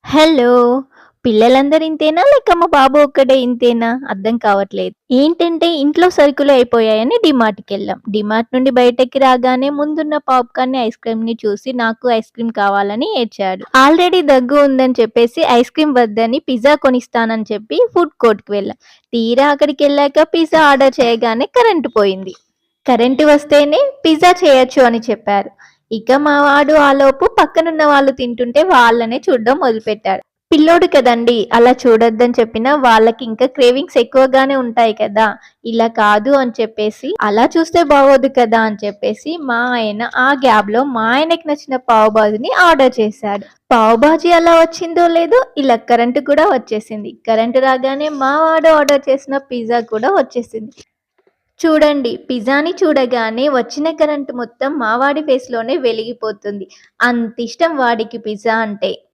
Hello! పిల్లలందరూ ఇంతేనా? లేక మా బాబు ఒక్కడే ఇంతేనా? అర్థం కావట్లేదు. ఏంటంటే ఇంట్లో సరుకులు అయిపోయాయని డీమార్ట్‌కెళ్ళాం. డీమార్ట్ నుండి బయటకి రాగానే ముందున్న పాప్‌కార్న్‌ని, ఐస్ క్రీమ్‌ని చూసి నాకు ఐస్ క్రీమ్ కావాలని ఏడ్చాడు. ఆల్రెడీ దగ్గు ఉందని చెప్పేసి ఐస్ క్రీమ్ వద్దని పిజ్జా కొనిస్తానని చెప్పి ఫుడ్ కోర్ట్‌కి వెళ్ళాం. తీరా అక్కడికెళ్ళాక పిజ్జా ఆర్డర్ చేయగానే కరెంట్ పోయింది. కరెంట్ వస్తేనే పిజ్జా చేయొచ్చు అని చెప్పారు. ఇక మా వాడు ఆలోపు పక్కనున్న వాళ్ళు తింటుంటే వాళ్ళనే చూడడం మొదలుపెట్టాడు. పిల్లోడు కదండీ! అలా చూడొద్దని చెప్పినా వాళ్ళకి ఇంకా క్రేవింగ్స్ ఎక్కువగానే ఉంటాయి కదా! ఇలా కాదు అని చెప్పేసి, అలా చూస్తే బాగోదు కదా! అని చెప్పేసి మా ఆయన ఆ గ్యాప్‌లో మా ఆయనకి నచ్చిన పావు బాజిని ఆర్డర్ చేశాడు. పావు బాజీ ఎలా వచ్చిందో లేదో ఇలా కరెంట్ కూడా వచ్చేసింది. కరెంట్ రాగానే మా వాడు ఆర్డర్ చేసిన పిజ్జా కూడా వచ్చేసింది. చూడండి పిజ్జాని చూడగానే వచ్చిన కరెంట్ మొత్తం మా వాడి ఫేస్‌లోనే వెలిగిపోతుంది. అంతిష్టం వాడికి పిజ్జా అంటే.